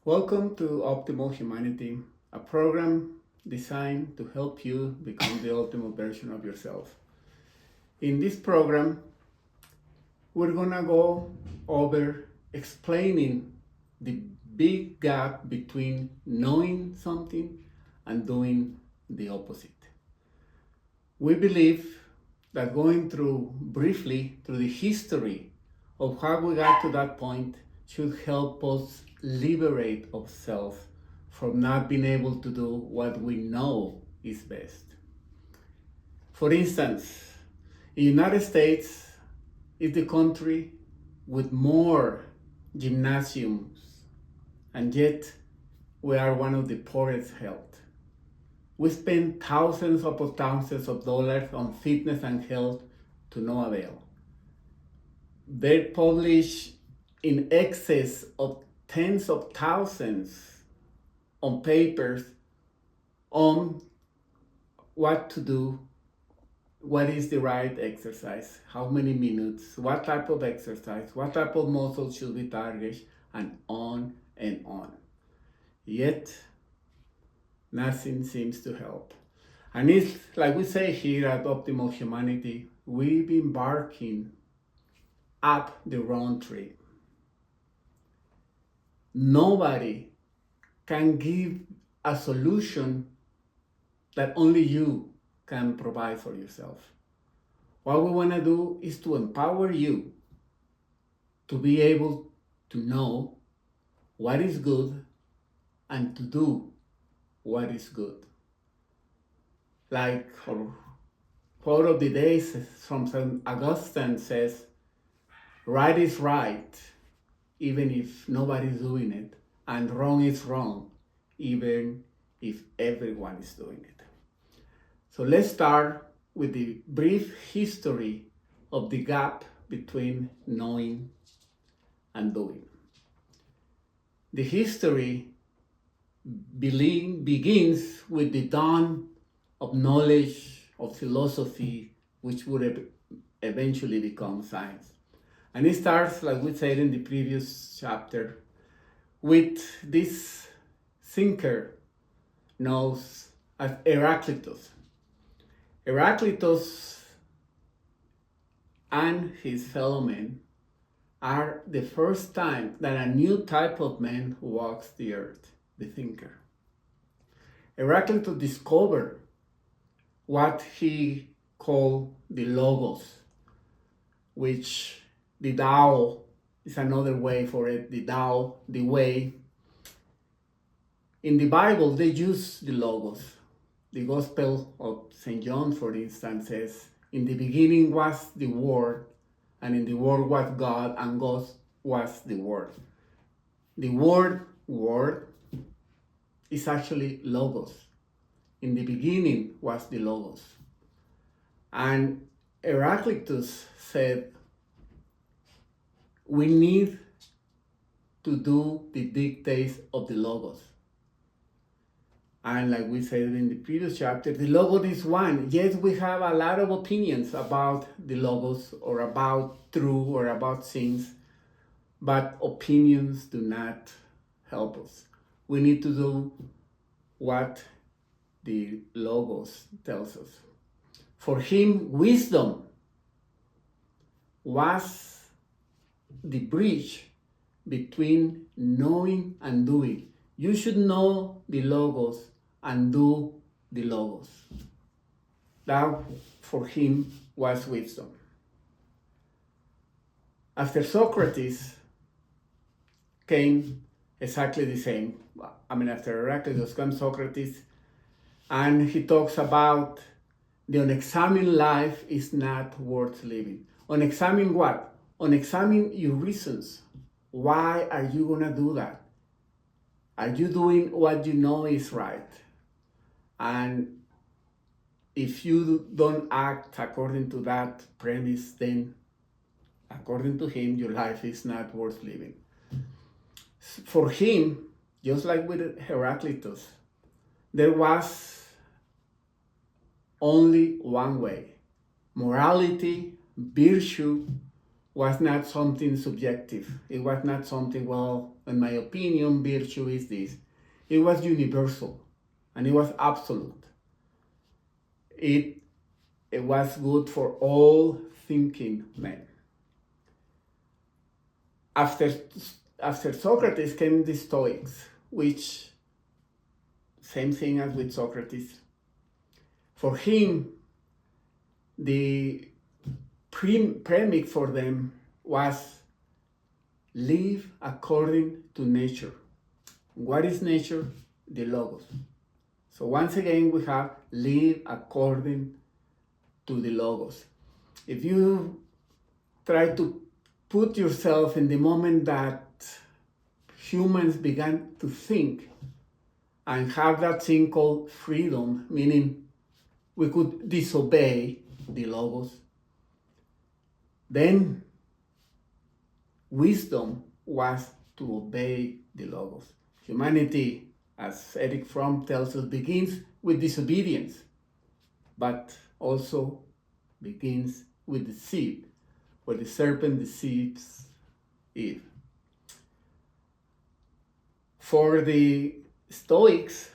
Welcome to Optimal Humanity, a program designed to help you become the ultimate version of yourself. In this program, we're gonna go over explaining the big gap between knowing something and doing the opposite. We believe that going through briefly through the history of how we got to that point should help us liberate ourselves from not being able to do what we know is best. For instance, the United States is the country with more gymnasiums, and yet we are one of the poorest health. We spend thousands upon thousands of dollars on fitness and health to no avail. They publish in excess of tens of thousands on papers on what to do, what is the right exercise, how many minutes, what type of exercise, what type of muscle should be targeted, and on and on. Yet, nothing seems to help. And it's like we say here at Optimal Humanity, we've been barking up the wrong tree. Nobody can give a solution that only you can provide for yourself. What we want to do is to empower you to be able to know what is good and to do what is good. Like our quote of the day from St. Augustine says, right is right, even if nobody's doing it, and wrong is wrong, even if everyone is doing it. So let's start with the brief history of the gap between knowing and doing. The history begins with the dawn of knowledge, of philosophy, which would eventually become science. And it starts, like we said in the previous chapter, with this thinker known as Heraclitus. Heraclitus and his fellow men are the first time that a new type of man walks the earth, the thinker. Heraclitus discovered what he called the Logos, which the Tao is another way for it, the Tao, the way. In the Bible, they use the Logos. The Gospel of St. John, for instance, says, in the beginning was the Word, and in the Word was God, and God was the Word. The word is actually Logos. In the beginning was the Logos. And Heraclitus said, we need to do the dictates of the Logos. And like we said in the previous chapter, the Logos is one. Yes, we have a lot of opinions about the Logos or about truth or about things, but opinions do not help us. We need to do what the Logos tells us. For him, wisdom was the bridge between knowing and doing. You should know the Logos and do the Logos. That for him was wisdom. After Socrates came exactly the same. After Heraclitus comes Socrates, and he talks about the unexamined life is not worth living. Unexamined what? Unexamined your reasons. Why are you gonna do that? Are you doing what you know is right? And if you don't act according to that premise, then according to him, your life is not worth living. For him, just like with Heraclitus, there was only one way. Morality, virtue, was not something subjective. It was not something, well, in my opinion, virtue is this. It was universal and it was absolute. It was good for all thinking men. After Socrates came the Stoics, which, same thing as with Socrates. For him, the premise for them was live according to nature. What is nature? The Logos. So once again, we have live according to the Logos. If you try to put yourself in the moment that humans began to think and have that thing called freedom, meaning we could disobey the Logos, then wisdom was to obey the Logos. Humanity, as Eric Fromm tells us, begins with disobedience, but also begins with deceit, where the serpent deceives Eve. For the Stoics,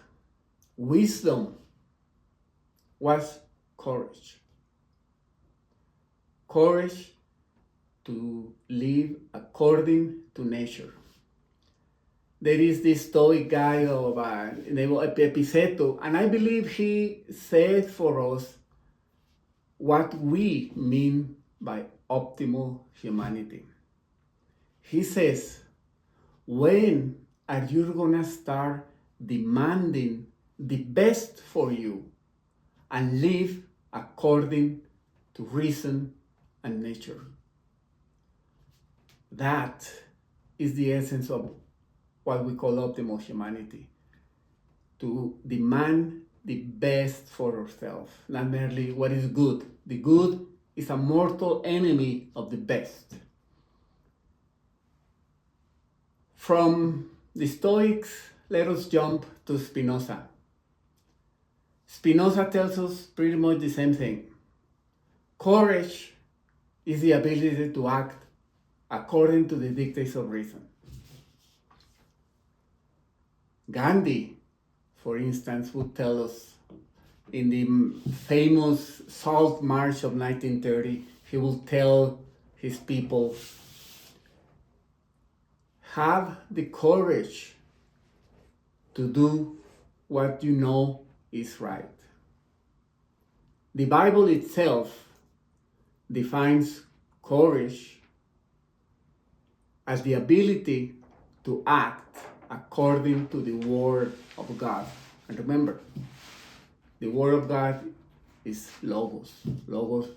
wisdom was courage. Courage to live according to nature. There is this Stoic guy named Epictetus, and I believe he says for us what we mean by optimal humanity. He says, when are you gonna start demanding the best for you and live according to reason and nature? That is the essence of what we call optimal humanity. To demand the best for ourselves, not merely what is good. The good is a mortal enemy of the best. From the Stoics, let us jump to Spinoza. Spinoza tells us pretty much the same thing. Courage is the ability to act according to the dictates of reason. Gandhi, for instance, would tell us in the famous Salt March of 1930, he will tell his people, have the courage to do what you know is right. The Bible itself defines courage as the ability to act according to the Word of God. And remember, the Word of God is Logos. Logos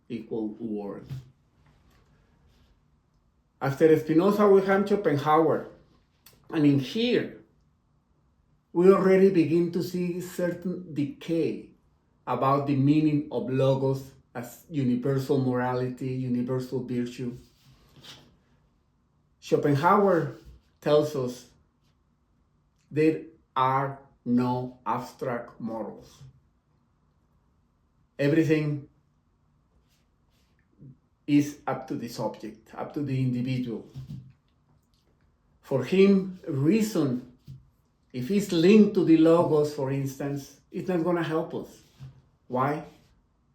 equal Word. After Spinoza, we have Schopenhauer. And in here, we already begin to see certain decay about the meaning of Logos as universal morality, universal virtue. Schopenhauer tells us there are no abstract morals. Everything is up to the subject, up to the individual. For him, reason, if it's linked to the Logos, for instance, it's not going to help us. Why?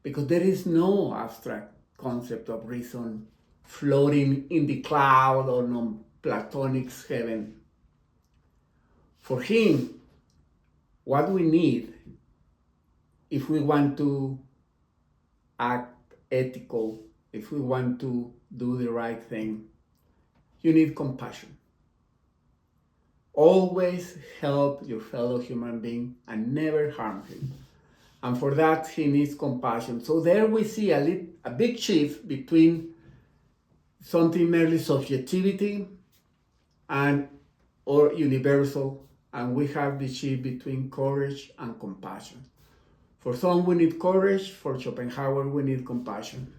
Because there is no abstract concept of reason floating in the cloud or no Platonic heaven. For him, what we need, if we want to act ethical, if we want to do the right thing, you need compassion. Always help your fellow human being and never harm him. And for that, he needs compassion. So there we see a big shift between something merely subjectivity or universal, and we have the shift between courage and compassion. For some, we need courage. For Schopenhauer, we need compassion.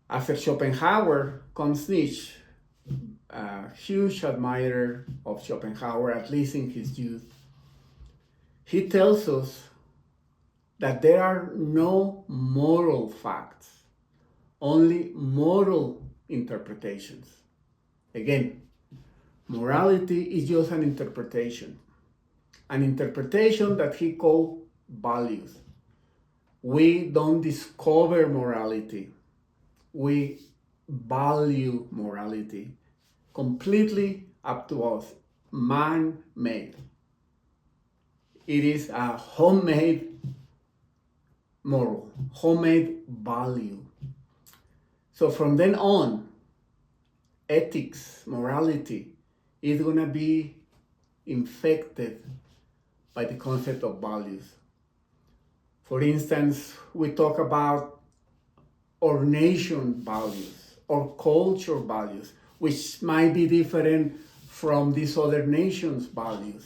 After Schopenhauer comes Nietzsche, a huge admirer of Schopenhauer, at least in his youth. He tells us that there are no moral facts, only moral interpretations. Again, Morality is just an interpretation that he called values. We don't discover morality. We value morality. Completely up to us. Man-made. It is a homemade moral, homemade value. So from then on, ethics, morality is going to be infected by the concept of values. For instance, we talk about our nation values, or culture values, which might be different from these other nations' values.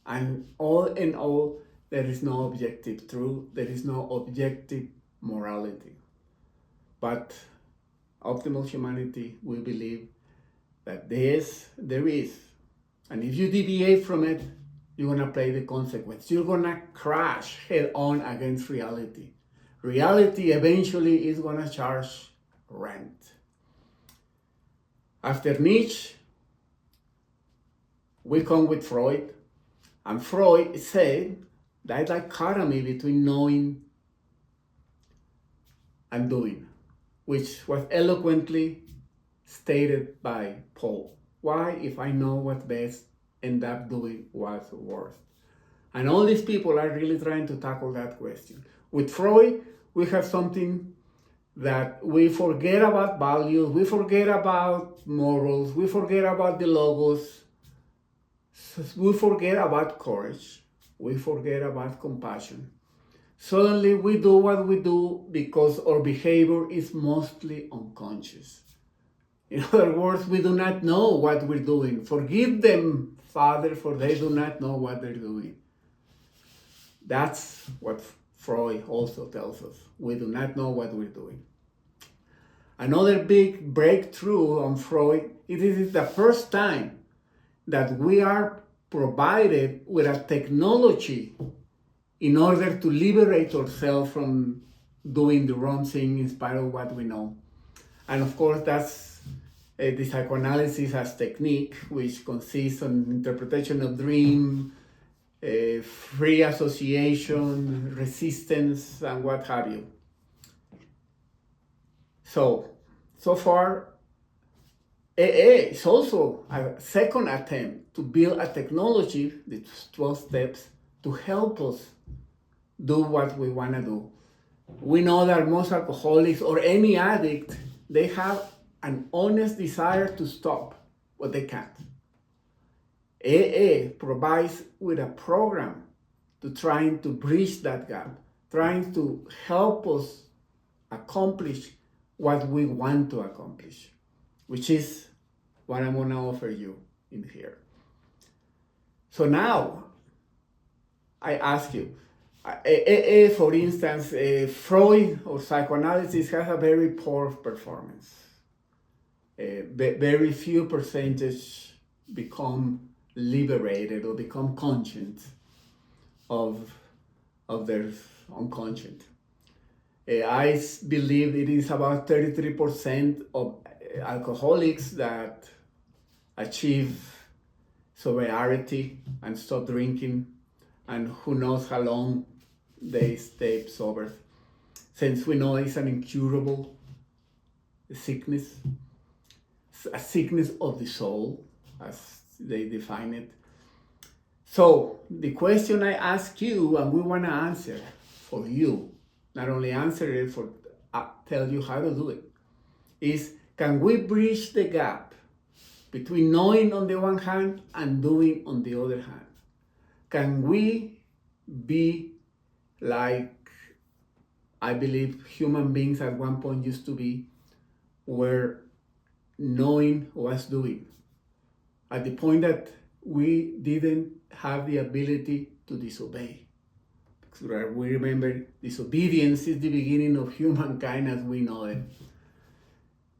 And all in all, there is no objective truth, there is no objective morality. But optimal humanity, we believe that there is. And if you deviate from it, you're gonna pay the consequence. You're gonna crash head on against reality. Reality eventually is gonna charge rent. After Nietzsche, we come with Freud. And Freud said that dichotomy between knowing and doing, which was eloquently stated by Paul. Why, if I know what's best, end up doing what's worst? And all these people are really trying to tackle that question. With Freud, we have something that we forget about values, we forget about morals, we forget about the logos, we forget about courage, we forget about compassion. Suddenly we do what we do because our behavior is mostly unconscious. In other words, we do not know what we're doing. Forgive them, Father, for they do not know what they're doing. That's what Freud also tells us. We do not know what we're doing. Another big breakthrough on Freud, it is the first time that we are provided with a technology in order to liberate ourselves from doing the wrong thing in spite of what we know. And of course, that's the psychoanalysis as technique, which consists on interpretation of dream, free association, resistance, and what have you. So far, AA is also a second attempt to build a technology, the 12 steps, to help us do what we want to do. We know that most alcoholics or any addict, they have an honest desire to stop, but they can't. AA provides with a program to trying to bridge that gap, trying to help us accomplish what we want to accomplish, which is what I'm going to offer you in here. So now, I ask you, for instance, Freud or psychoanalysis has a very poor performance. Very few percentage become liberated or become conscious of their unconscious. I believe it is about 33% of alcoholics that achieve sobriety and stop drinking, and who knows how long they stay sober, since we know it's an incurable sickness, a sickness of the soul, as they define it. So the question I ask you, and we want to answer for you, not only answer it, for tell you how to do it, is, can we bridge the gap between knowing on the one hand and doing on the other hand? Can we be like, I believe, human beings at one point used to be, where knowing was doing, at the point that we didn't have the ability to disobey? Because we remember disobedience is the beginning of humankind as we know it.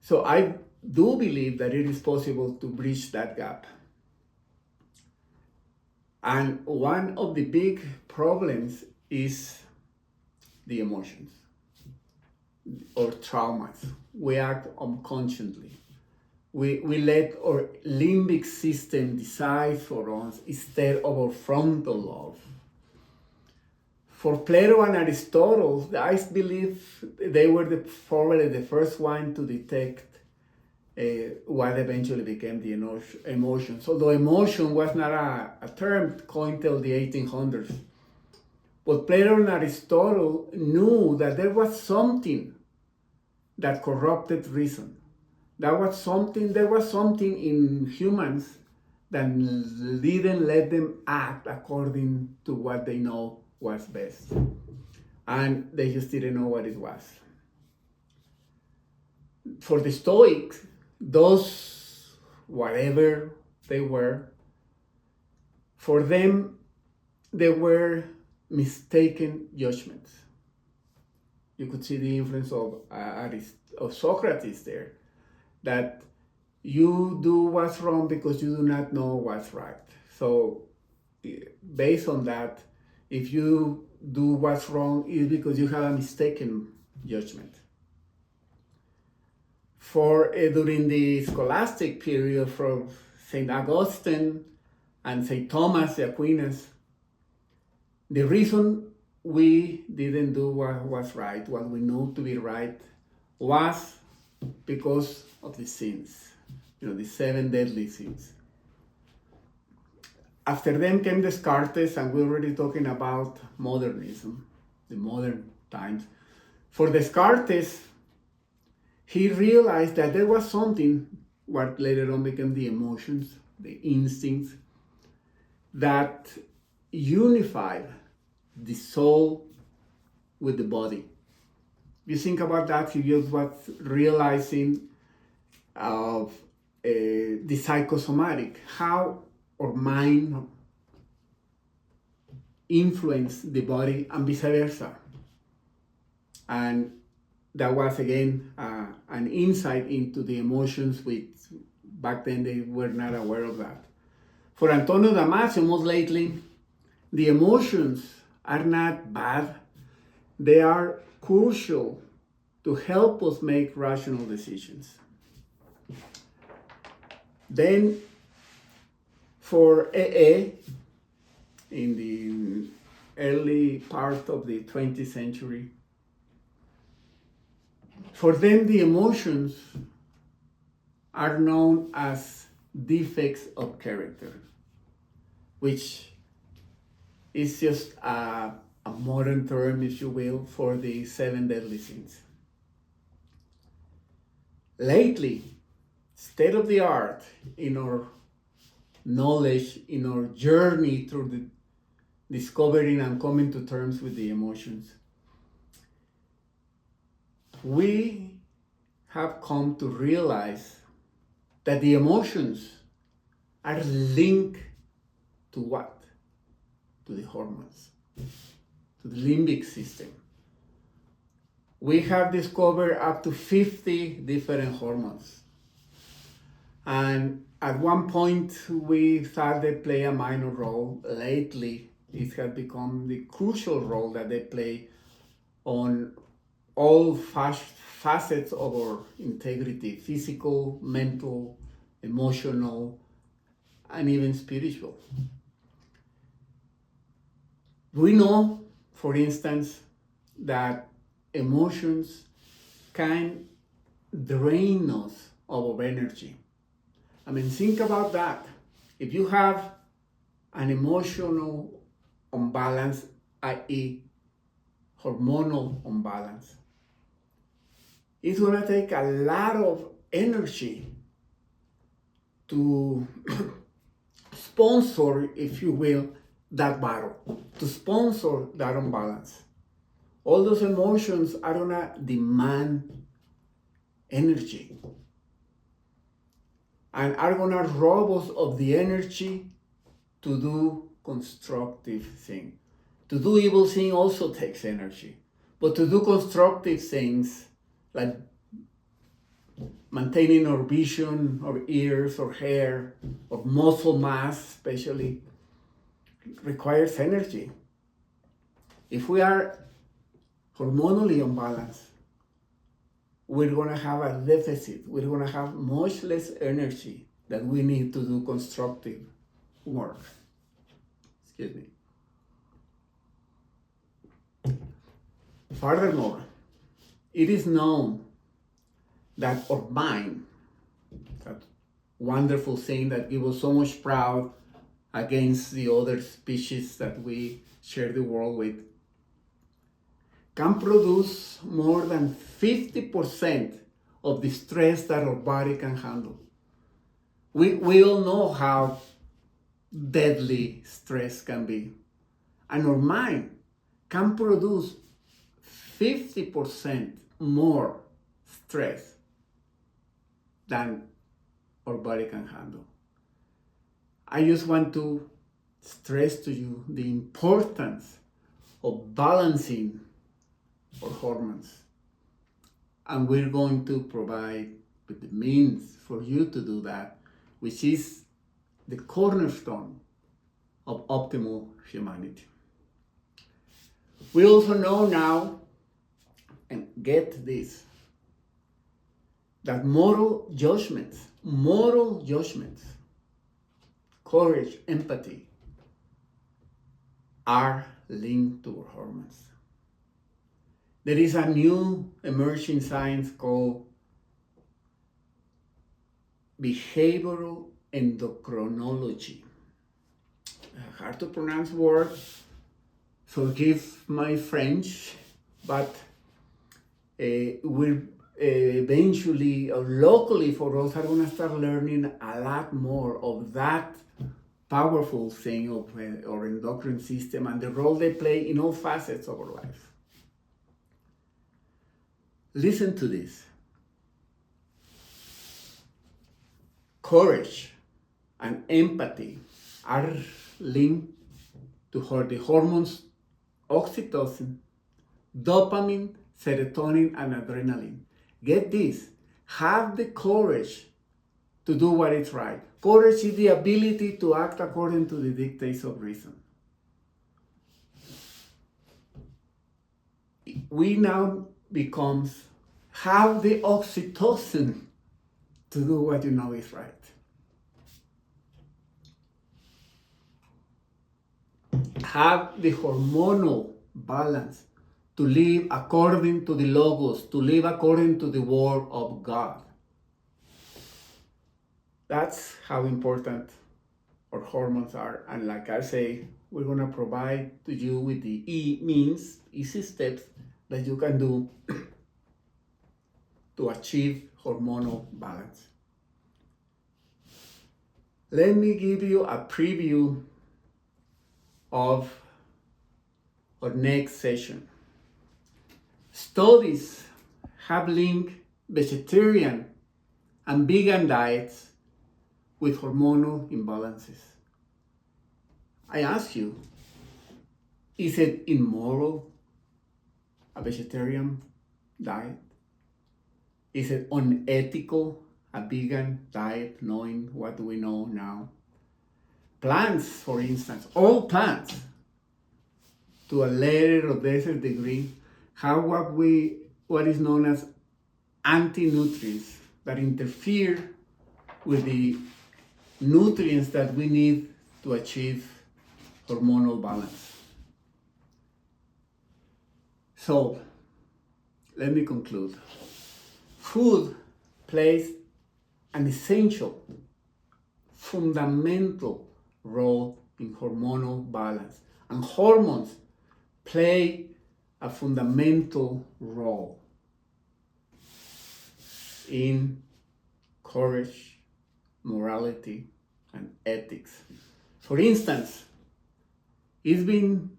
So I do believe that it is possible to bridge that gap. And one of the big problems is the emotions or traumas. We act unconsciously. we let our limbic system decide for us instead of our frontal lobe. For Plato and Aristotle, I believe they were probably the first one to detect what eventually became the emotions. Although emotion was not a term coined till the 1800s. But Plato and Aristotle knew that there was something that corrupted reason. There was something in humans that didn't let them act according to what they know was best. And they just didn't know what it was. For the Stoics, those, whatever they were, for them, they were mistaken judgments. You could see the influence of Socrates there, that you do what's wrong because you do not know what's right. So based on that, if you do what's wrong, it's because you have a mistaken judgment. For during the scholastic period, from St. Augustine and St. Thomas de Aquinas, the reason we didn't do what was right, what we know to be right, was because of the sins, the 7 deadly sins. After them came Descartes, and we're already talking about modernism, the modern times. For Descartes, he realized that there was something, what later on became the emotions, the instincts, that unified the soul with the body. You think about that, he just was realizing of the psychosomatic, how our mind influence the body and vice versa. And that was again an insight into the emotions, which back then they were not aware of that. For Antonio Damasio, most lately, the emotions are not bad. They are crucial to help us make rational decisions. Then, for AA, in the early part of the 20th century, for them the emotions are known as defects of character, which is just a modern term, if you will, for the 7 deadly sins. Lately, state of the art in our knowledge, in our journey through the discovering and coming to terms with the emotions, we have come to realize that the emotions are linked to what? To the hormones, to the limbic system. We have discovered up to 50 different hormones. And at one point, we thought they play a minor role. Lately, it has become the crucial role that they play on all facets of our integrity: physical, mental, emotional, and even spiritual. We know, for instance, that emotions can drain us of our energy. I mean, think about that. If you have an emotional imbalance, i.e., hormonal imbalance, it's going to take a lot of energy to sponsor, if you will, that battle, to sponsor that imbalance. All those emotions are going to demand energy and are going to rob us of the energy to do constructive things. To do evil things also takes energy. But to do constructive things, like maintaining our vision, our ears, our hair, or muscle mass especially, requires energy. If we are hormonally unbalanced, we're going to have a deficit. We're going to have much less energy that we need to do constructive work. Excuse me. Furthermore, it is known that our mind, that wonderful thing that gives us so much proud against the other species that we share the world with, can produce more than 50% of the stress that our body can handle. We all know how deadly stress can be. And our mind can produce 50% more stress than our body can handle. I just want to stress to you the importance of balancing our hormones. And we're going to provide with the means for you to do that, which is the cornerstone of optimal humanity. We also know now, and get this, that moral judgments, courage, empathy, are linked to our hormones. There is a new emerging science called behavioral endocrinology. Hard to pronounce word, forgive my French, but we're eventually or locally for us are going to start learning a lot more of that powerful thing of our endocrine system and the role they play in all facets of our life. Listen to this. Courage and empathy are linked to the hormones oxytocin, dopamine, serotonin, and adrenaline. Get this, have the courage to do what is right. Courage is the ability to act according to the dictates of reason. We now have the oxytocin to do what you know is right. Have the hormonal balance to live according to the Logos, to live according to the Word of God. That's how important our hormones are. And like I say, we're going to provide to you with the easy steps that you can do to achieve hormonal balance. Let me give you a preview of our next session. Studies have linked vegetarian and vegan diets with hormonal imbalances. I ask you, is it immoral, a vegetarian diet? Is it unethical, a vegan diet, knowing what we know now? Plants, for instance, all plants, to a lesser or lesser degree, have what is known as anti-nutrients that interfere with the nutrients that we need to achieve hormonal balance. So, let me conclude. Food plays an essential, fundamental role in hormonal balance, and hormones play a fundamental role in courage, morality, and ethics. For instance, it's been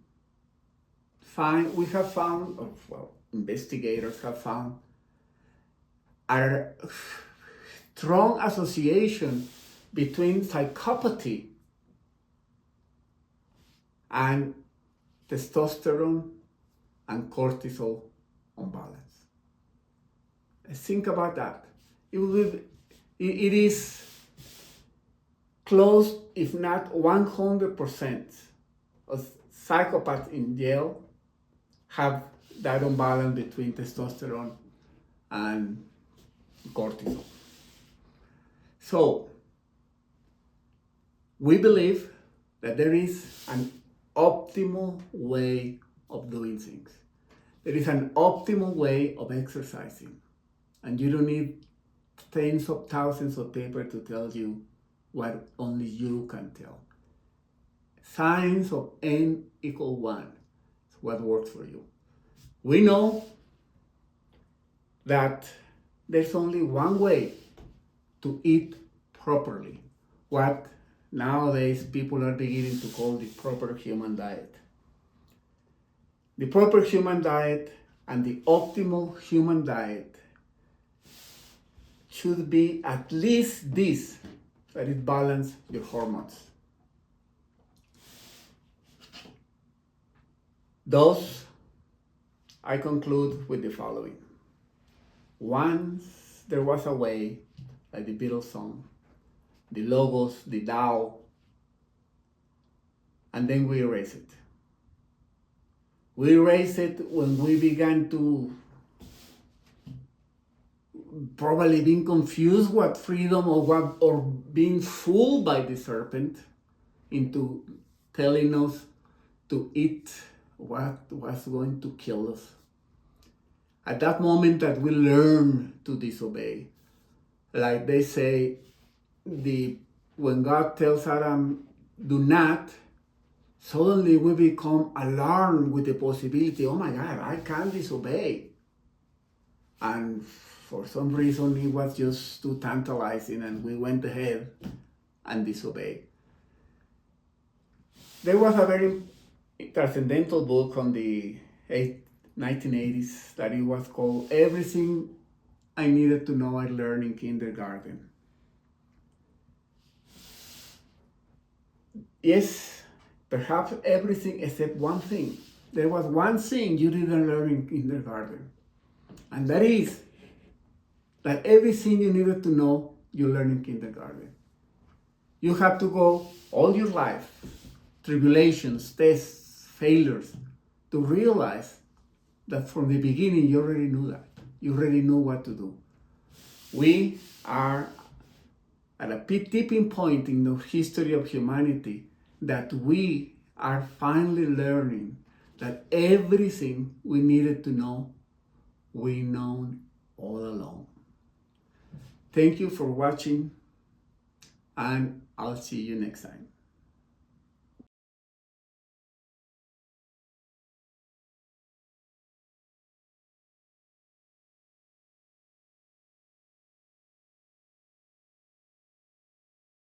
investigators have found a strong association between psychopathy and testosterone and cortisol imbalance. Think about that. It is close, if not 100%, of psychopaths in jail have that imbalance between testosterone and cortisol. So, we believe that there is an optimal way of doing things. There is an optimal way of exercising. And you don't need tens of thousands of papers to tell you what only you can tell. Science of N equal 1 is what works for you. We know that there's only one way to eat properly, what nowadays people are beginning to call the proper human diet. The proper human diet and the optimal human diet should be at least this, that it balances your hormones. Thus, I conclude with the following. Once there was a way, like the Beatles song, the Logos, the Tao, and then we erase it. We erase it when we began to probably being confused what freedom or being fooled by the serpent into telling us to eat what was going to kill us. At that moment that we learn to disobey, like they say, when God tells Adam, do not, suddenly we become alarmed with the possibility, oh my God, I can't disobey. And for some reason, it was just too tantalizing and we went ahead and disobeyed. There was a very transcendental book from the 1980s that it was called Everything I Needed to Know I Learned in Kindergarten. Yes, perhaps everything except one thing. There was one thing you didn't learn in kindergarten, and that is that everything you needed to know, you learned in kindergarten. You have to go all your life, tribulations, tests, failures, to realize that from the beginning you already knew that. You already knew what to do. We are at a tipping point in the history of humanity that we are finally learning that everything we needed to know, we know all along. Thank you for watching, and I'll see you next time.